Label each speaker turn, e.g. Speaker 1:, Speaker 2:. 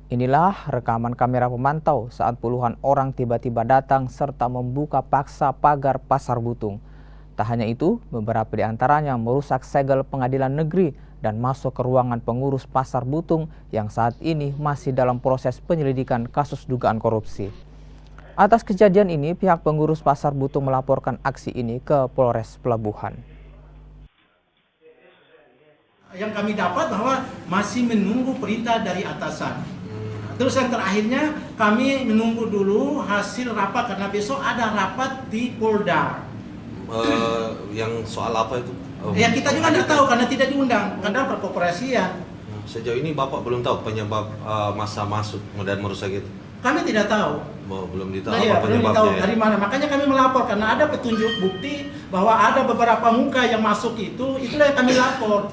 Speaker 1: Inilah rekaman kamera pemantau saat puluhan orang tiba-tiba datang serta membuka paksa pagar Pasar Butung. Tak hanya itu, beberapa di antaranya merusak segel pengadilan negeri dan masuk ke ruangan pengurus Pasar Butung yang saat ini masih dalam proses penyelidikan kasus dugaan korupsi. Atas kejadian ini, pihak pengurus Pasar Butung melaporkan aksi ini ke Polres Pelabuhan.
Speaker 2: Yang kami dapat bahwa masih menunggu perintah dari atasan. Terus yang terakhirnya kami menunggu dulu hasil rapat karena besok ada rapat di Polda.
Speaker 3: Yang soal apa itu?
Speaker 2: Ya kita juga tidak tahu karena tidak diundang karena perkoperasian.
Speaker 3: Sejauh ini Bapak belum tahu penyebab masa masuk dan merusak itu?
Speaker 2: Kami tidak tahu.
Speaker 3: Belum ditahu
Speaker 2: Iya,
Speaker 3: apa
Speaker 2: belum
Speaker 3: penyebabnya
Speaker 2: tahu
Speaker 3: ya?
Speaker 2: dari mana. Makanya kami melapor karena ada petunjuk bukti bahwa ada beberapa muka yang masuk itu, itulah yang kami lapor.